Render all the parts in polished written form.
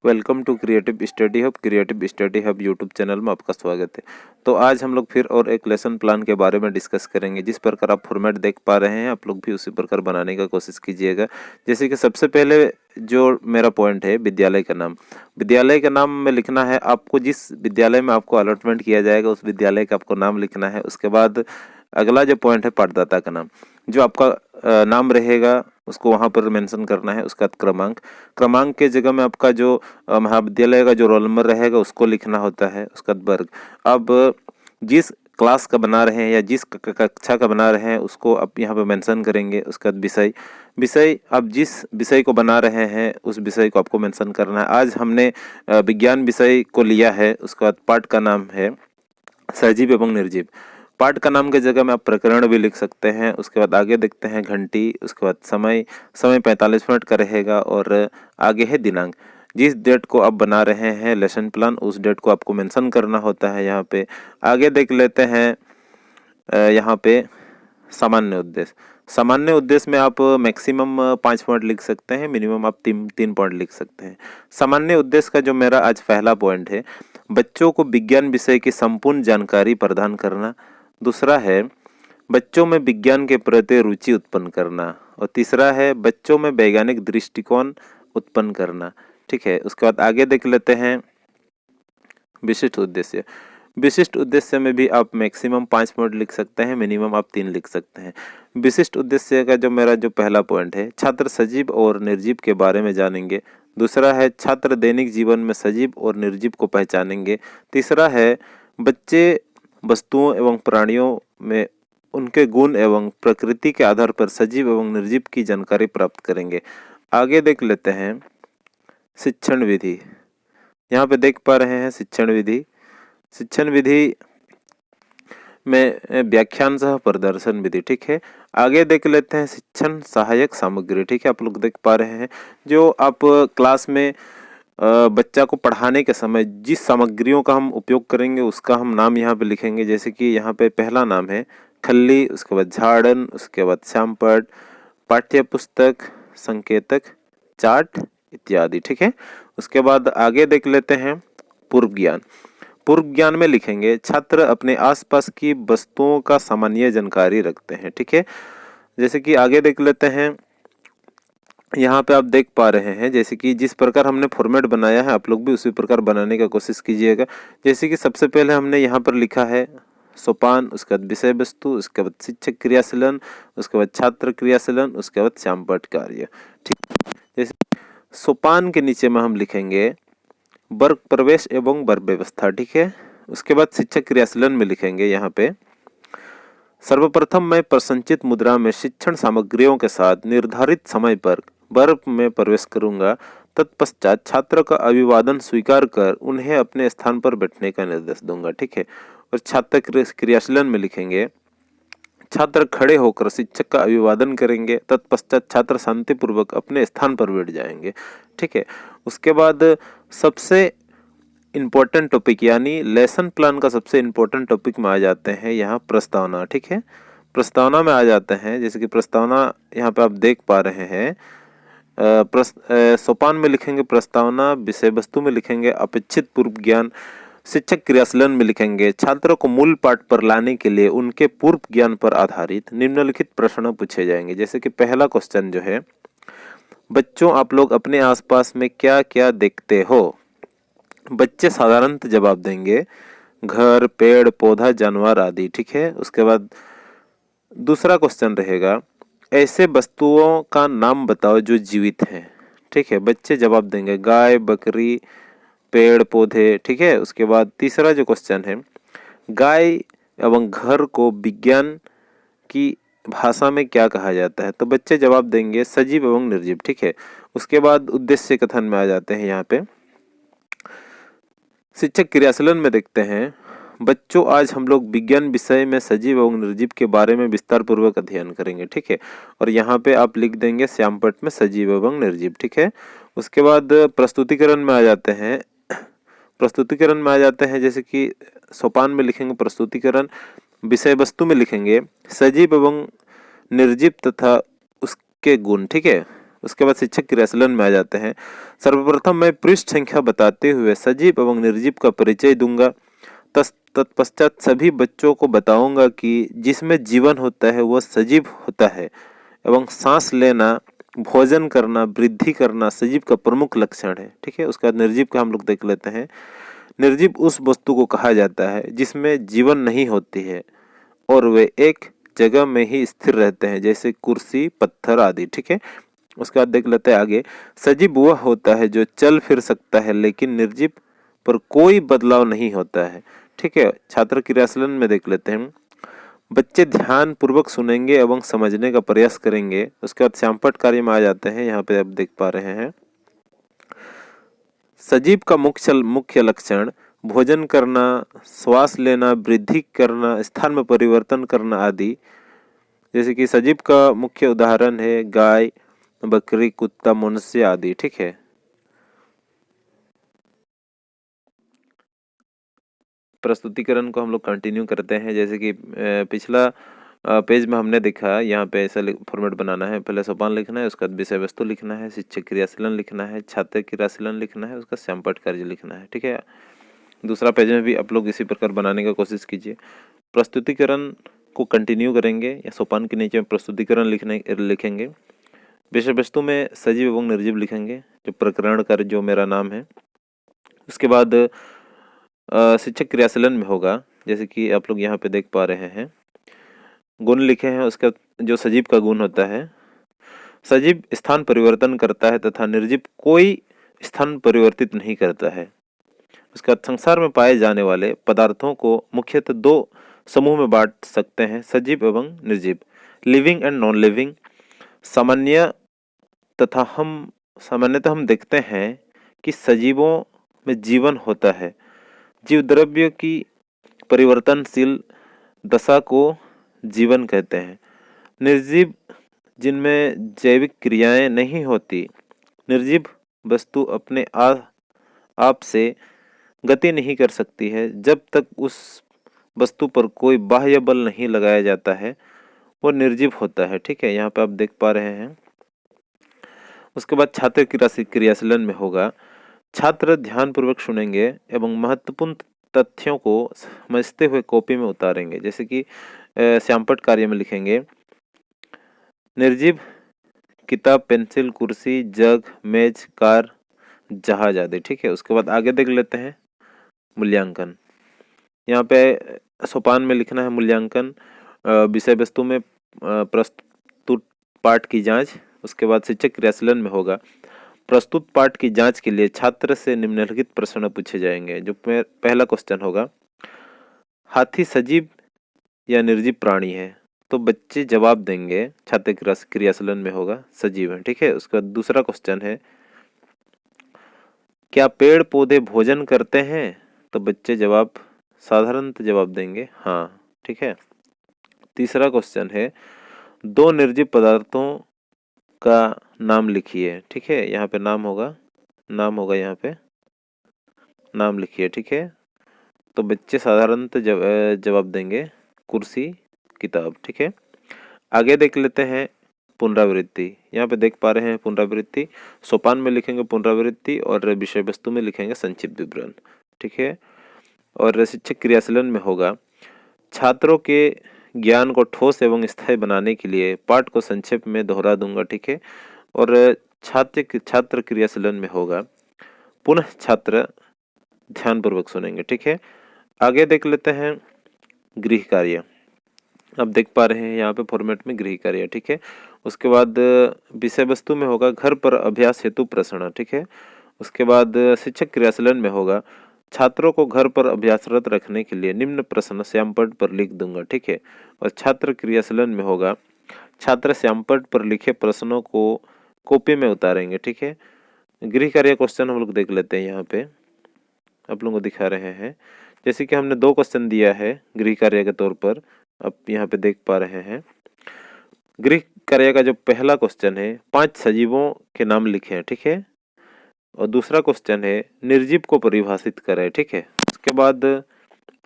Welcome to creative study hub YouTube channel में आपका स्वागत है। तो आज हम लोग फिर और एक लेसन प्लान के बारे में डिस्कस करेंगे। जिस प्रकार आप फॉर्मेट देख पा रहे हैं आप लोग भी उसी प्रकार बनाने का कोशिश कीजिएगा। जैसे कि सबसे पहले जो मेरा पॉइंट है विद्यालय का नाम में लिखना है। आपको जिस विद्यालय में आपको अलॉटमेंट किया जाएगा उस विद्यालय का आपको नाम लिखना है। उसके बाद अगला जो पॉइंट है पाठदाता का नाम, जो आपका नाम रहेगा उसको वहाँ पर मेंशन करना है। उसका क्रमांक के जगह में आपका जो महाविद्यालय का जो रोल नंबर रहेगा उसको लिखना होता है। उसका वर्ग, अब जिस क्लास का बना रहे हैं या जिस कक्षा का बना रहे हैं उसको आप यहाँ पे मेंशन करेंगे। उसका विषय आप जिस विषय को बना रहे हैं उस विषय को आपको मेंशन करना है। आज हमने विज्ञान विषय को लिया है। उसके बाद पाठ का नाम है सजीव एवं निर्जीव। पाठ का नाम के जगह में आप प्रकरण भी लिख सकते हैं। उसके बाद आगे देखते हैं घंटी। उसके बाद समय 45 मिनट का रहेगा और आगे है दिनांक। जिस डेट को आप बना रहे हैं लेसन प्लान उस डेट को आपको मेंशन करना होता है यहाँ पे। आगे देख लेते हैं यहाँ पे सामान्य उद्देश्य में आप मैक्सिमम 5 पॉइंट लिख सकते हैं, मिनिमम आप 3 पॉइंट लिख सकते हैं। सामान्य उद्देश्य का जो मेरा आज पहला पॉइंट है, बच्चों को विज्ञान विषय की संपूर्ण जानकारी प्रदान करना। दूसरा है बच्चों में विज्ञान के प्रति रुचि उत्पन्न करना। और तीसरा है बच्चों में वैज्ञानिक दृष्टिकोण उत्पन्न करना। ठीक है, उसके बाद आगे देख लेते हैं विशिष्ट उद्देश्य में भी आप मैक्सिमम 5 पॉइंट लिख सकते हैं, मिनिमम आप 3 लिख सकते हैं। विशिष्ट उद्देश्य का जो मेरा जो पहला पॉइंट है, छात्र सजीव और निर्जीव के बारे में जानेंगे। दूसरा है छात्र दैनिक जीवन में सजीव और निर्जीव को पहचानेंगे। तीसरा है बच्चे वस्तुओं एवं प्राणियों में उनके गुण एवं प्रकृति के आधार पर सजीव एवं निर्जीव की जानकारी प्राप्त करेंगे। आगे देख लेते हैं शिक्षण विधि। यहाँ पे देख पा रहे हैं शिक्षण विधि में व्याख्यान सह प्रदर्शन विधि। ठीक है, आगे देख लेते हैं शिक्षण सहायक सामग्री। ठीक है, आप लोग देख पा रहे हैं जो आप क्लास में बच्चा को पढ़ाने के समय जिस सामग्रियों का हम उपयोग करेंगे उसका हम नाम यहाँ पे लिखेंगे। जैसे कि यहाँ पे पहला नाम है खल्ली, उसके बाद झाड़न, उसके बाद श्यामपट्ट, पाठ्य पुस्तक, संकेतक, चार्ट इत्यादि। ठीक है, उसके बाद आगे देख लेते हैं पूर्व ज्ञान में लिखेंगे छात्र अपने आसपास की वस्तुओं का सामान्य जानकारी रखते हैं। ठीक है, जैसे कि आगे देख लेते हैं, यहाँ पे आप देख पा रहे हैं जैसे कि जिस प्रकार हमने फॉर्मेट बनाया है आप लोग भी उसी प्रकार बनाने का कोशिश कीजिएगा। जैसे कि सबसे पहले हमने यहाँ पर लिखा है सोपान, उसके बाद विषय वस्तु, उसके बाद शिक्षक क्रियाशीलन, उसके बाद छात्र क्रियाशीलन, उसके बाद श्यामपट्ट कार्य। ठीक, जैसे सोपान के नीचे में हम लिखेंगे वर्ग प्रवेश एवं वर्ग व्यवस्था। ठीक है, उसके बाद शिक्षक क्रियाशीलन में लिखेंगे यहाँ पे सर्वप्रथम मैं प्रसंचित मुद्रा में शिक्षण सामग्रियों के साथ निर्धारित समय पर वर्ग में प्रवेश करूंगा। तत्पश्चात छात्र का अभिवादन स्वीकार कर उन्हें अपने स्थान पर बैठने का निर्देश दूंगा। ठीक है, और छात्र क्रियाशीलन में लिखेंगे छात्र खड़े होकर शिक्षक का अभिवादन करेंगे। तत्पश्चात छात्र शांतिपूर्वक अपने स्थान पर बैठ जाएंगे। ठीक है, उसके बाद सबसे इम्पोर्टेंट टॉपिक यानी लेसन प्लान का सबसे इम्पोर्टेंट टॉपिक में आ जाते हैं यहाँ प्रस्तावना। ठीक है, प्रस्तावना में आ जाते हैं। जैसे कि प्रस्तावना यहाँ पे आप देख पा रहे हैं सोपान में लिखेंगे प्रस्तावना, विषय वस्तु में लिखेंगे अपेक्षित पूर्व ज्ञान, शिक्षक क्रियाशीलन में लिखेंगे छात्रों को मूल पाठ पर लाने के लिए उनके पूर्व ज्ञान पर आधारित निम्नलिखित प्रश्न पूछे जाएंगे। जैसे कि पहला क्वेश्चन जो है, बच्चों आप लोग अपने आसपास में क्या क्या देखते हो? बच्चे साधारणतः जवाब देंगे घर, पेड़ पौधा, जानवर आदि। ठीक है, उसके बाद दूसरा क्वेश्चन रहेगा ऐसे वस्तुओं का नाम बताओ जो जीवित हैं। ठीक है, बच्चे जवाब देंगे गाय, बकरी, पेड़ पौधे। ठीक है, उसके बाद तीसरा जो क्वेश्चन है गाय एवं घर को विज्ञान की भाषा में क्या कहा जाता है? तो बच्चे जवाब देंगे सजीव एवं निर्जीव। ठीक है, उसके बाद उद्देश्य कथन में आ जाते हैं। यहाँ पे शिक्षक क्रियाशीलन में देखते हैं बच्चों आज हम लोग विज्ञान विषय में सजीव एवं निर्जीव के बारे में विस्तार पूर्वक अध्ययन करेंगे। ठीक है, और यहाँ पे आप लिख देंगे श्यामपट्ट में सजीव एवं निर्जीव। ठीक है, उसके बाद प्रस्तुतिकरण में आ जाते हैं। जैसे कि सोपान में लिखेंगे प्रस्तुतिकरण, विषय वस्तु में लिखेंगे सजीव एवं निर्जीव तथा उसके गुण। ठीक है, उसके बाद शिक्षक क्रियाशीलन में आ जाते हैं। सर्वप्रथम मैं पृष्ठ संख्या बताते हुए सजीव एवं निर्जीव का परिचय दूंगा। तत्पश्चात सभी बच्चों को बताऊंगा कि जिसमें जीवन होता है वह सजीव होता है एवं सांस लेना, भोजन करना, वृद्धि करना सजीव का प्रमुख लक्षण है। ठीक है, उसके बाद निर्जीव का हम लोग देख लेते हैं। निर्जीव उस वस्तु को कहा जाता है जिसमें जीवन नहीं होती है और वे एक जगह में ही स्थिर रहते हैं, जैसे कुर्सी, पत्थर आदि। ठीक है, उसके बाद देख लेते हैं आगे। सजीव वह होता है जो चल फिर सकता है, लेकिन निर्जीव पर कोई बदलाव नहीं होता है। ठीक है, छात्र क्रियाशीलन में देख लेते हैं। बच्चे ध्यान पूर्वक सुनेंगे एवं समझने का प्रयास करेंगे। उसके बाद श्यामपट्ट कार्य में आ जाते हैं। यहाँ पे आप देख पा रहे हैं सजीव का मुख्य लक्षण भोजन करना, श्वास लेना, वृद्धि करना, स्थान में परिवर्तन करना आदि। जैसे कि सजीव का मुख्य उदाहरण है गाय, बकरी, कुत्ता, मनुष्य आदि। ठीक है, प्रस्तुतिकरण को हम लोग कंटिन्यू करते हैं। जैसे कि पिछला पेज में हमने देखा, यहाँ पे ऐसा फॉर्मेट बनाना है। पहले सोपान लिखना है, उसका विषय वस्तु लिखना है, शिक्षक क्रियाशीलन लिखना है, छात्र क्रियाशीलन लिखना है, उसका श्यामपट्ट कार्य लिखना है। ठीक है, दूसरा पेज में भी आप लोग इसी प्रकार बनाने का कोशिश कीजिए। प्रस्तुतिकरण को कंटिन्यू करेंगे या सोपान के नीचे प्रस्तुतिकरण लिखेंगे। विषय वस्तु में सजीव एवं निर्जीव लिखेंगे, जो प्रकरण कर जो मेरा नाम है। उसके बाद शिक्षक क्रियाशीलन में होगा, जैसे कि आप लोग यहाँ पे देख पा रहे हैं गुण लिखे हैं। उसका जो सजीव का गुण होता है, सजीव स्थान परिवर्तन करता है तथा निर्जीव कोई स्थान परिवर्तित नहीं करता है। उसका संसार में पाए जाने वाले पदार्थों को मुख्यतः दो समूह में बांट सकते हैं, सजीव एवं निर्जीव, लिविंग एंड नॉन लिविंग। सामान्यतः हम देखते हैं कि सजीवों में जीवन होता है। जीव द्रव्य की परिवर्तनशील दशा को जीवन कहते हैं। निर्जीव जिनमें जैविक क्रियाएं नहीं होती, निर्जीव वस्तु अपने आप से गति नहीं कर सकती है। जब तक उस वस्तु पर कोई बाह्य बल नहीं लगाया जाता है, वो निर्जीव होता है। ठीक है, यहाँ पे आप देख पा रहे हैं। उसके बाद छात्र क्रियाशीलन में होगा, छात्र ध्यानपूर्वक सुनेंगे एवं महत्वपूर्ण तथ्यों को समझते हुए कॉपी में उतारेंगे। जैसे कि श्यामपट्ट कार्य में लिखेंगे निर्जीव किताब, पेंसिल, कुर्सी, जग, मेज, कार, जहाज आदि। ठीक है, उसके बाद आगे देख लेते हैं मूल्यांकन। यहाँ पे सोपान में लिखना है मूल्यांकन, विषय वस्तु में प्रस्तुत पाठ की जांच। उसके बाद शिक्षक क्रियाशीलन में होगा, प्रस्तुत पाठ की जांच के लिए छात्र से निम्नलिखित प्रश्न पूछे जाएंगे। जो पहला क्वेश्चन होगा, हाथी सजीव या निर्जीव प्राणी है? तो बच्चे जवाब देंगे, छात्र क्रियाशीलन में होगा सजीव है। ठीक है, उसके बाद दूसरा क्वेश्चन है, क्या पेड़ पौधे भोजन करते हैं? तो बच्चे साधारणतः जवाब देंगे हाँ। ठीक है, तीसरा क्वेश्चन है, दो निर्जीव पदार्थों का नाम लिखिए। ठीक है, यहाँ पे नाम होगा यहाँ पे नाम लिखिए। ठीक है, तो बच्चे साधारणतः जवाब देंगे कुर्सी, किताब। ठीक है, आगे देख लेते हैं पुनरावृत्ति। यहाँ पे देख पा रहे हैं पुनरावृत्ति, सोपान में लिखेंगे पुनरावृत्ति और विषय वस्तु में लिखेंगे संक्षिप्त विवरण। ठीक है, और शिक्षक क्रियाशीलन में होगा, छात्रों के ज्ञान को ठोस एवं स्थायी बनाने के लिए पाठ को संक्षेप में दोहरा दूंगा। ठीक है, और छात्र क्रियाशीलन में होगा, पुनः छात्र ध्यानपूर्वक सुनेंगे। ठीक है, आगे देख लेते हैं गृह कार्य। आप देख पा रहे हैं यहाँ पे फॉर्मेट में गृह कार्य। ठीक है, उसके बाद विषय वस्तु में होगा घर पर अभ्यास हेतु प्रश्न। ठीक है, उसके बाद शिक्षक क्रियाशीलन में होगा, छात्रों को घर पर अभ्यासरत रखने के लिए निम्न प्रश्न श्यामपट्ट पर लिख दूंगा। ठीक है, और छात्र क्रियाशीलन में होगा, छात्र श्यामपट्ट पर लिखे प्रश्नों को कॉपी में उतारेंगे। ठीक है, गृह कार्य क्वेश्चन हम लोग देख लेते हैं। यहाँ पे आप लोगों को दिखा रहे हैं, जैसे कि हमने 2 क्वेश्चन दिया है गृह कार्य के तौर पर, आप यहाँ पे देख पा रहे हैं। गृह कार्य का जो पहला क्वेश्चन है, 5 सजीवों के नाम लिखे हैं। ठीक है, और दूसरा क्वेश्चन है निर्जीव को परिभाषित करें। ठीक है, उसके बाद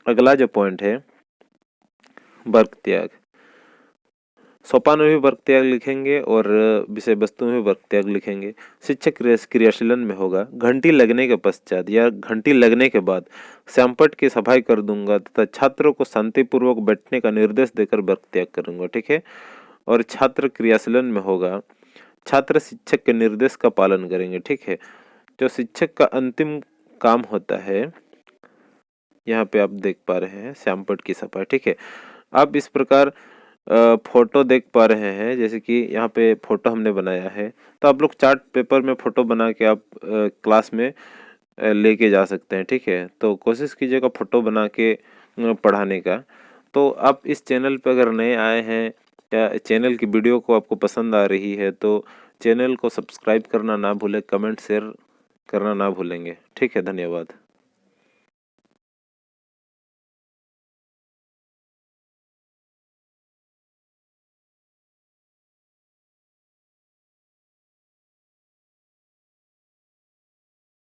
अगला जो पॉइंट है वर्ग त्याग। सोपान में भी वर्ग त्याग लिखेंगे और विषय वस्तु में भी वर्ग त्याग लिखेंगे। शिक्षक क्रियाशीलन में होगा घंटी लगने के पश्चात या घंटी लगने के बाद श्यामपट्ट की सफाई कर दूंगा तथा छात्रों को शांतिपूर्वक बैठने का निर्देश देकर वर्ग त्याग करूंगा। ठीक है। और छात्र क्रियाशीलन में होगा छात्र शिक्षक के निर्देश का पालन करेंगे। ठीक है। जो शिक्षक का अंतिम काम होता है, यहाँ पे आप देख पा रहे हैं श्यामपट्ट की सफाई। ठीक है। आप इस प्रकार फोटो देख पा रहे हैं, जैसे कि यहाँ पे फोटो हमने बनाया है, तो आप लोग चार्ट पेपर में फोटो बना के आप क्लास में लेके जा सकते हैं। ठीक है। तो कोशिश कीजिएगा फोटो बना के पढ़ाने का। तो आप इस चैनल पे अगर नए आए हैं या चैनल की वीडियो को आपको पसंद आ रही है तो चैनल को सब्सक्राइब करना ना भूलें, कमेंट शेयर करना ना भूलेंगे। ठीक है। धन्यवाद।